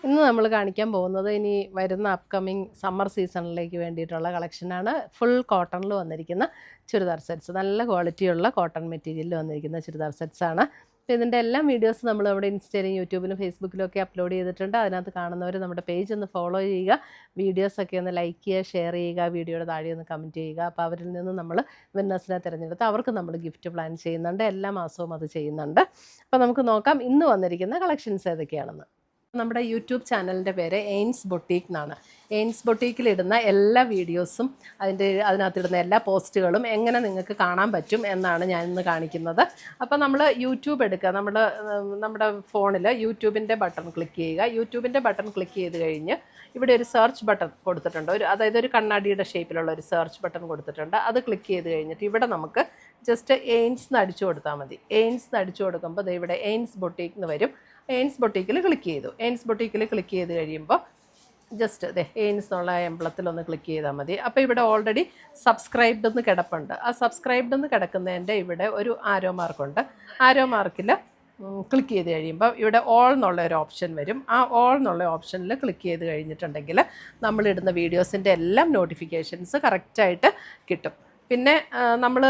ഇന്ന് നമ്മൾ കാണിക്കാൻ പോകുന്നത് ഇനി വരുന്ന അപ്കമിങ് സമ്മർ സീസണിലേക്ക് വേണ്ടിയിട്ടുള്ള കളക്ഷനാണ്. ഫുൾ കോട്ടണിൽ വന്നിരിക്കുന്ന ചുരിദാർ സെറ്റ്സ്, നല്ല ക്വാളിറ്റിയുള്ള കോട്ടൺ മെറ്റീരിയലിൽ വന്നിരിക്കുന്ന ചുരിദാർ സെറ്റ്സാണ്. അപ്പോൾ ഇതിൻ്റെ എല്ലാം വീഡിയോസ് നമ്മൾ അവിടെ ഇൻസ്റ്റയിലും യൂട്യൂബിലും ഫേസ്ബുക്കിലും ഒക്കെ അപ്ലോഡ് ചെയ്തിട്ടുണ്ട്. അതിനകത്ത് കാണുന്നവർ നമ്മുടെ പേജ് ഒന്ന് ഫോളോ ചെയ്യുക, വീഡിയോസൊക്കെ ഒന്ന് ലൈക്ക് ചെയ്യുക, ഷെയർ ചെയ്യുക, വീഡിയോയുടെ താഴെ ഒന്ന് കമൻറ്റ് ചെയ്യുക. അപ്പോൾ അവരിൽ നിന്ന് നമ്മൾ വിന്നേഴ്സിനെ തിരഞ്ഞെടുത്ത് അവർക്ക് നമ്മൾ ഗിഫ്റ്റ് പ്ലാൻ ചെയ്യുന്നുണ്ട്. എല്ലാ മാസവും അത് ചെയ്യുന്നുണ്ട്. അപ്പോൾ നമുക്ക് നോക്കാം ഇന്ന് വന്നിരിക്കുന്ന കളക്ഷൻസ് ഏതൊക്കെയാണെന്ന്. നമ്മുടെ യൂട്യൂബ് ചാനലിൻ്റെ പേര് എയിൻസ് ബൊട്ടീക്ക് എന്നാണ്. എയിൻസ് ബൊട്ടീക്കിലിടുന്ന എല്ലാ വീഡിയോസും അതിനകത്തിടുന്ന എല്ലാ പോസ്റ്റുകളും എങ്ങനെ നിങ്ങൾക്ക് കാണാൻ പറ്റും എന്നാണ് ഞാൻ ഇന്ന് കാണിക്കുന്നത്. അപ്പോൾ നമ്മൾ യൂട്യൂബ് എടുക്കുക, നമ്മുടെ ഫോണിൽ യൂട്യൂബിൻ്റെ ബട്ടൺ ക്ലിക്ക് ചെയ്യുക. യൂട്യൂബിൻ്റെ ബട്ടൺ ക്ലിക്ക് ചെയ്ത് കഴിഞ്ഞ് ഇവിടെ ഒരു സെർച്ച് ബട്ടൺ കൊടുത്തിട്ടുണ്ട്, അതായത് ഒരു കണ്ണാടിയുടെ ഷേപ്പിലുള്ള ഒരു സെർച്ച് ബട്ടൺ കൊടുത്തിട്ടുണ്ട്. അത് ക്ലിക്ക് ചെയ്ത് കഴിഞ്ഞിട്ട് ഇവിടെ നമുക്ക് ജസ്റ്റ് എയിൻസ് എന്ന് അടിച്ചു കൊടുത്താൽ മതി. എയിൻസ് എന്ന് അടിച്ചു കൊടുക്കുമ്പോൾ ഇവിടെ എയിൻസ് ബൊട്ടീക്ക് എന്ന് വരും. എയിൻസ് ബൊട്ടീക്കിൽ ക്ലിക്ക് ചെയ്തു. എയിൻസ് ബൊട്ടീക്കിൽ ക്ലിക്ക് ചെയ്ത് കഴിയുമ്പോൾ ജസ്റ്റ് എയിൻസ് എന്നുള്ള എംബ്ലത്തിലൊന്ന് ക്ലിക്ക് ചെയ്താൽ മതി. അപ്പോൾ ഇവിടെ ഓൾറെഡി സബ്സ്ക്രൈബ്ഡ് എന്ന് കിടപ്പുണ്ട്. ആ സബ്സ്ക്രൈബ്ഡ് എന്ന് കിടക്കുന്നതിൻ്റെ ഇവിടെ ഒരു ആരോ മാർക്കുണ്ട്. ആരോ മാർക്കിൽ ക്ലിക്ക് ചെയ്ത് കഴിയുമ്പോൾ ഇവിടെ ഓൾ എന്നുള്ള ഒരു ഓപ്ഷൻ വരും. ആ ഓൾ എന്നുള്ള ഓപ്ഷനിൽ ക്ലിക്ക് ചെയ്ത് കഴിഞ്ഞിട്ടുണ്ടെങ്കിൽ നമ്മളിടുന്ന വീഡിയോസിൻ്റെ എല്ലാം നോട്ടിഫിക്കേഷൻസ് കറക്റ്റായിട്ട് കിട്ടും. പിന്നെ നമ്മൾ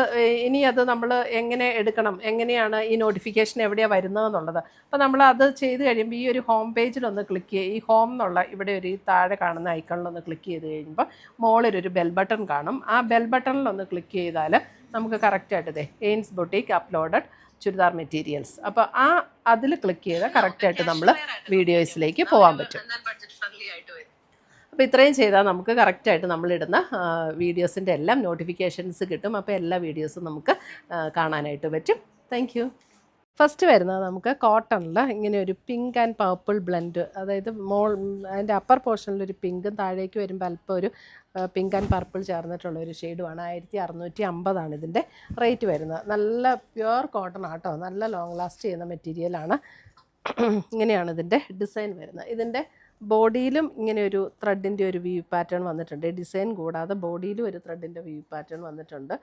ഇനി അത് നമ്മൾ എങ്ങനെ എടുക്കണം, എങ്ങനെയാണ് ഈ നോട്ടിഫിക്കേഷൻ എവിടെയാണ് വരുന്നതെന്നുള്ളത്. അപ്പോൾ നമ്മൾ അത് ചെയ്ത് കഴിയുമ്പോൾ ഈ ഒരു ഹോം പേജിലൊന്ന് ക്ലിക്ക് ചെയ്യുക. ഈ ഹോം എന്നുള്ള ഇവിടെ ഒരു താഴെ കാണുന്ന ഐക്കണിലൊന്ന് ക്ലിക്ക് ചെയ്ത് കഴിയുമ്പോൾ മുകളിലൊരു ബെൽ ബട്ടൺ കാണും. ആ ബെൽ ബട്ടണിലൊന്ന് ക്ലിക്ക് ചെയ്താൽ നമുക്ക് കറക്റ്റായിട്ട് എയിൻസ് ബൊട്ടീക്ക് അപ്ലോഡഡ് ചുരിദാർ മെറ്റീരിയൽസ്, അപ്പോൾ അതിൽ ക്ലിക്ക് ചെയ്താൽ കറക്റ്റായിട്ട് നമ്മൾ വീഡിയോസിലേക്ക് പോകാൻ പറ്റും. അപ്പോൾ ഇത്രയും ചെയ്താൽ നമുക്ക് കറക്റ്റായിട്ട് നമ്മളിടുന്ന വീഡിയോസിൻ്റെ എല്ലാം നോട്ടിഫിക്കേഷൻസ് കിട്ടും. അപ്പോൾ എല്ലാ വീഡിയോസും നമുക്ക് കാണാനായിട്ട് പറ്റും. Thank you. ഫസ്റ്റ് വരുന്നത് നമുക്ക് കോട്ടണിൽ ഇങ്ങനെ ഒരു പിങ്ക് ആൻഡ് പർപ്പിൾ ബ്ലെൻഡ്, അതായത് അതിൻ്റെ അപ്പർ പോർഷനിലൊരു പിങ്കും താഴേക്ക് വരുമ്പോൾ അല്പം ഒരു പിങ്ക് ആൻഡ് പർപ്പിൾ ചേർന്നിട്ടുള്ള ഒരു ഷെയ്ഡുമാണ്. 1650 ഇതിൻ്റെ റേറ്റ് വരുന്നത്. നല്ല പ്യുവർ കോട്ടൺ ആട്ടോ, നല്ല ലോങ് ലാസ്റ്റ് ചെയ്യുന്ന മെറ്റീരിയലാണ്. ഇങ്ങനെയാണ് ഇതിൻ്റെ ഡിസൈൻ വരുന്നത്. ഇതിൻ്റെ ബോഡിയിലും ഇങ്ങനെ ഒരു ത്രെഡിൻ്റെ ഒരു വ്യൂ പാറ്റേൺ വന്നിട്ടുണ്ട്. ഡിസൈൻ കൂടാതെ ബോഡിയിലും ഒരു ത്രെഡിൻ്റെ വ്യൂ പാറ്റേൺ വന്നിട്ടുണ്ട്.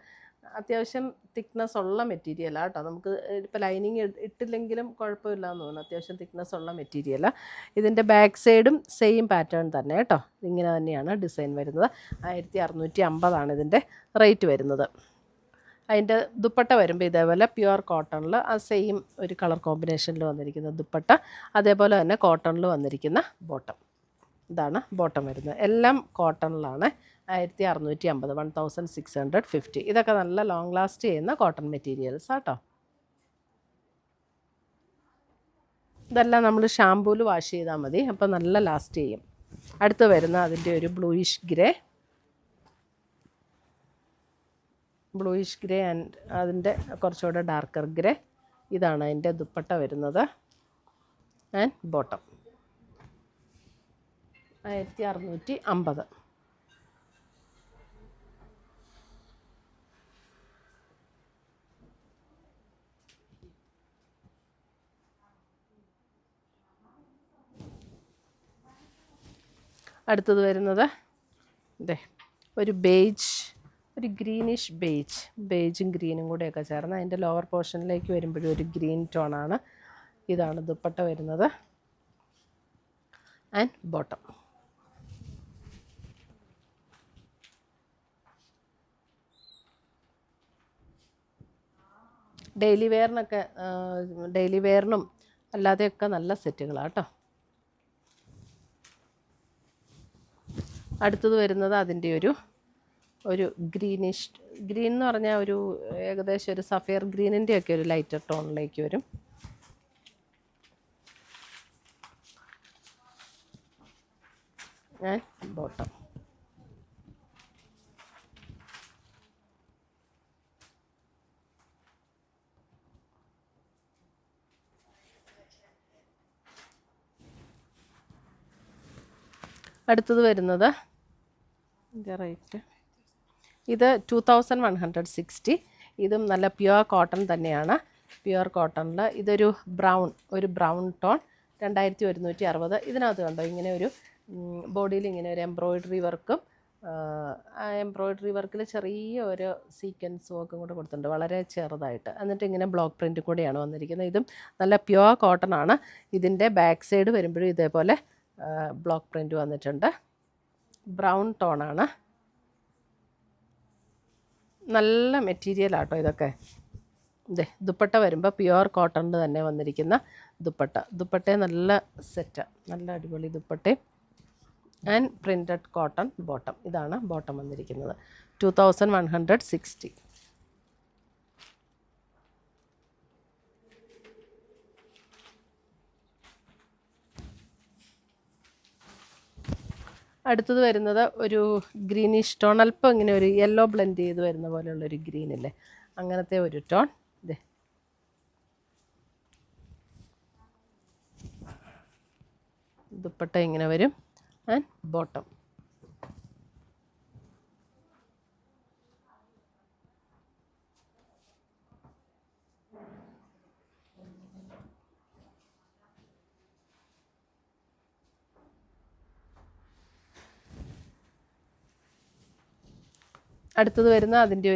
അത്യാവശ്യം തിക്നെസ് ഉള്ള മെറ്റീരിയലാണ് കേട്ടോ. നമുക്ക് ഇപ്പോൾ ലൈനിങ് ഇട്ടില്ലെങ്കിലും കുഴപ്പമില്ല എന്ന് തോന്നുന്നു. അത്യാവശ്യം തിക്നെസ് ഉള്ള മെറ്റീരിയലാണ്. ഇതിൻ്റെ ബാക്ക് സൈഡും സെയിം പാറ്റേൺ തന്നെ കേട്ടോ. ഇങ്ങനെ തന്നെയാണ് ഡിസൈൻ വരുന്നത്. 1650 ഇതിൻ്റെ റേറ്റ് വരുന്നത്. അതിൻ്റെ ദുപ്പട്ട വരുമ്പോൾ ഇതേപോലെ പ്യുവർ കോട്ടണിൽ ആ സെയിം ഒരു കളർ കോമ്പിനേഷനിൽ വന്നിരിക്കുന്ന ദുപ്പട്ട, അതേപോലെ തന്നെ കോട്ടണിൽ വന്നിരിക്കുന്ന ബോട്ടം. ഇതാണ് ബോട്ടം വരുന്നത്. എല്ലാം കോട്ടണിലാണ്. 1650, 1650. ഇതൊക്കെ നല്ല ലോങ് ലാസ്റ്റ് ചെയ്യുന്ന കോട്ടൺ മെറ്റീരിയൽസ് ആട്ടോ. ഇതെല്ലാം നമ്മൾ ഷാമ്പൂവിൽ വാഷ് ചെയ്താൽ മതി, അപ്പോൾ നല്ല ലാസ്റ്റ് ചെയ്യും. അടുത്ത് വരുന്ന അതിൻ്റെ ഒരു ബ്ലൂയിഷ് ഗ്രേ ആൻഡ് അതിൻ്റെ കുറച്ചുകൂടെ ഡാർക്കർ ഗ്രേ. ഇതാണ് അതിൻ്റെ ദുപ്പട്ട വരുന്നത് ആൻഡ് ബോട്ടം. 1650. അടുത്തത് വരുന്നത് ഒരു ഗ്രീനിഷ് ബേജും ഗ്രീനും കൂടെയൊക്കെ ചേർന്ന് അതിൻ്റെ ലോവർ പോർഷനിലേക്ക് വരുമ്പോഴും ഒരു ഗ്രീൻ ടോണാണ്. ഇതാണ് ദുപ്പട്ട വരുന്നത് ആൻഡ് ബോട്ടം. ഡെയിലി വെയറിനും അല്ലാതെയൊക്കെ നല്ല സെറ്റുകളാണ് കേട്ടോ. അടുത്തത് വരുന്നത് അതിൻ്റെ ഒരു ഗ്രീൻ എന്ന് പറഞ്ഞാൽ ഒരു ഏകദേശം ഒരു സഫയർ ഗ്രീനിൻ്റെ ഒക്കെ ഒരു ലൈറ്റർ ടോണിലേക്ക് വരും. ബോട്ടം. അടുത്തത് വരുന്നത് റേറ്റ് ഇത് 2160. ഇതും നല്ല പ്യുവർ കോട്ടൺ തന്നെയാണ്. പ്യുവർ കോട്ടണിൽ ഇതൊരു ബ്രൗൺ ടോൺ 2160. ഇതിനകത്ത് കണ്ടോ ഇങ്ങനെ ഒരു ബോഡിയിൽ ഇങ്ങനെ ഒരു എംബ്രോയിഡറി വർക്കും, ആ എംബ്രോയിഡറി വർക്കിൽ ചെറിയ ഒരു സീക്വൻസ് വർക്കും കൂടെ കൊടുത്തിട്ടുണ്ട്, വളരെ ചെറുതായിട്ട്. എന്നിട്ട് ഇങ്ങനെ ബ്ലോക്ക് പ്രിൻറ്റും കൂടെയാണ് വന്നിരിക്കുന്നത്. ഇതും നല്ല പ്യുവർ കോട്ടൺ ആണ്. ഇതിൻ്റെ ബാക്ക് സൈഡ് വരുമ്പോഴും ഇതേപോലെ ബ്ലോക്ക് പ്രിൻറ്റ് വന്നിട്ടുണ്ട്. ബ്രൗൺ ടോണാണ്. നല്ല മെറ്റീരിയലാട്ടോ ഇതൊക്കെ. ദുപ്പട്ട വരുമ്പോൾ പ്യുവർ കോട്ടണിൽ തന്നെ വന്നിരിക്കുന്ന ദുപ്പട്ട നല്ല സെറ്റാണ്, നല്ല അടിപൊളി ദുപ്പട്ടയും ആൻഡ് പ്രിൻറ്റഡ് കോട്ടൺ ബോട്ടം. ഇതാണ് ബോട്ടം വന്നിരിക്കുന്നത്. 2160. അടുത്തത് വരുന്നത് ഒരു ഗ്രീനിഷ് ടോൺ, അല്പം ഇങ്ങനെ ഒരു യെല്ലോ ബ്ലെൻഡ് ചെയ്ത് വരുന്ന പോലെയുള്ളൊരു ഗ്രീനില്ലേ, അങ്ങനത്തെ ഒരു ടോൺ. ദുപ്പട്ട ഇങ്ങനെ വരും ആൻഡ് ബോട്ടം. അടുത്തത് വരുന്ന അതിൻ്റെ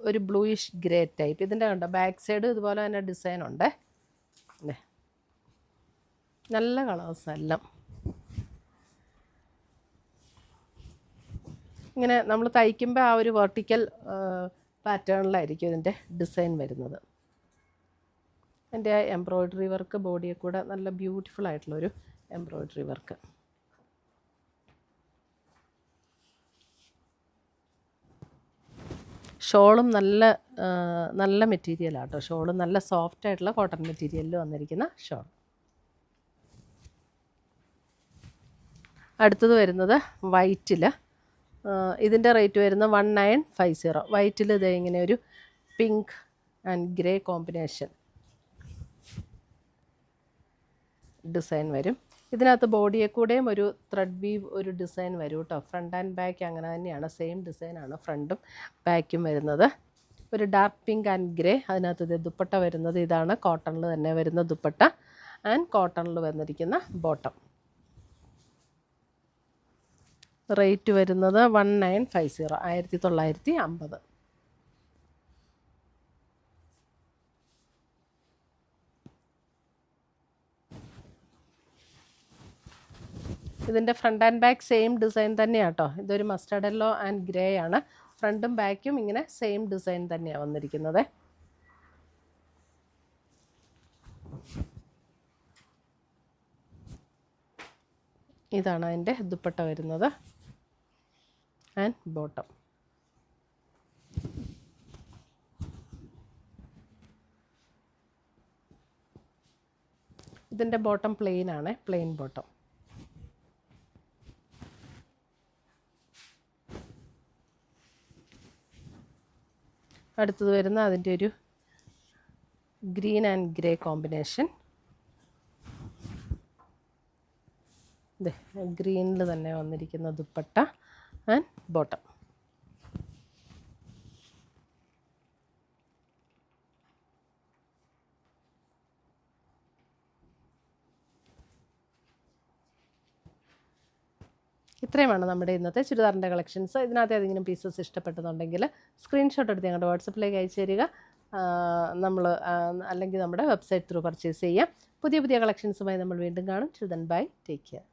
ഒരു ബ്ലൂയിഷ് ഗ്രേ ടൈപ്പ്. ഇതിൻ്റെ കണ്ടോ ബാക്ക് സൈഡ് ഇതുപോലെ തന്നെ ഡിസൈൻ ഉണ്ട്. നല്ല കളേഴ്സ് എല്ലാം. ഇങ്ങനെ നമ്മൾ തയ്ക്കുമ്പോൾ ആ ഒരു വെർട്ടിക്കൽ പാറ്റേണിലായിരിക്കും ഇതിൻ്റെ ഡിസൈൻ വരുന്നത്. എൻ്റെ എംബ്രോയ്ഡറി വർക്ക് ബോഡിയെ കൂടെ നല്ല ബ്യൂട്ടിഫുൾ ആയിട്ടുള്ളൊരു എംബ്രോയ്ഡറി വർക്ക്. ഷോളും നല്ല മെറ്റീരിയലാട്ടോ. ഷോളും നല്ല സോഫ്റ്റ് ആയിട്ടുള്ള കോട്ടൺ മെറ്റീരിയലിൽ വന്നിരിക്കുന്ന ഷോൾ. അടുത്തത് വരുന്നത് വൈറ്റിൽ. ഇതിൻ്റെ റേറ്റ് വരുന്നത് 1950. വൈറ്റിൽ ഇത് ഇങ്ങനെ ഒരു pink and grey combination design വരും. ഇതിനകത്ത് ബോഡിയെ കൂടെയും ഒരു ത്രെഡ് വീവ് ഒരു ഡിസൈൻ വരും കേട്ടോ. ഫ്രണ്ട് ആൻഡ് ബാക്ക് അങ്ങനെ തന്നെയാണ്, സെയിം ഡിസൈനാണ് ഫ്രണ്ടും ബാക്കും വരുന്നത്. ഒരു ഡാർക്ക് പിങ്ക് ആൻഡ് ഗ്രേ. അതിനകത്ത് ഇത് ദുപ്പട്ട വരുന്നത് ഇതാണ്, കോട്ടണിൽ തന്നെ വരുന്ന ദുപ്പട്ട ആൻഡ് കോട്ടണിൽ വന്നിരിക്കുന്ന ബോട്ടം. റേറ്റ് വരുന്നത് 1950, 1950. ഇതിൻ്റെ front and back same design തന്നെയാണ് കേട്ടോ. ഇതൊരു മസ്റ്റർഡ് യെല്ലോ ആൻഡ് ഗ്രേ ആണ്. ഫ്രണ്ടും ബാക്കും ഇങ്ങനെ സെയിം ഡിസൈൻ തന്നെയാണ് വന്നിരിക്കുന്നത്. ഇതാണ് അതിൻ്റെ ദുപ്പട്ട വരുന്നത് ആൻഡ് ബോട്ടം. ഇതിൻ്റെ ബോട്ടം പ്ലെയിൻ ആണ്, പ്ലെയിൻ ബോട്ടം. അടുത്തത് വരുന്ന അതിൻ്റെ ഒരു ഗ്രീൻ ആൻഡ് ഗ്രേ കോമ്പിനേഷൻ. ഗ്രീനിൽ തന്നെ വന്നിരിക്കുന്ന ദുപ്പട്ട ആൻഡ് ബോട്ടം. ഇത്രയുമാണ് നമ്മുടെ ഇന്നത്തെ ചുരിദാറിൻ്റെ കളക്ഷൻസ്. ഇതിനകത്ത് ഏതെങ്കിലും പീസസ് ഇഷ്ടപ്പെട്ടെന്നുണ്ടെങ്കിൽ സ്ക്രീൻഷോട്ട് എടുത്ത് ഞങ്ങളുടെ വാട്സപ്പിലേക്ക് അയച്ചു തരിക. അല്ലെങ്കിൽ നമ്മുടെ വെബ്സൈറ്റ് ത്രൂ പർച്ചേസ് ചെയ്യാം. പുതിയ കളക്ഷൻസുമായി നമ്മൾ വീണ്ടും കാണും. ചിൽ ദെൻ ബൈ, ടേക്ക് കെയർ.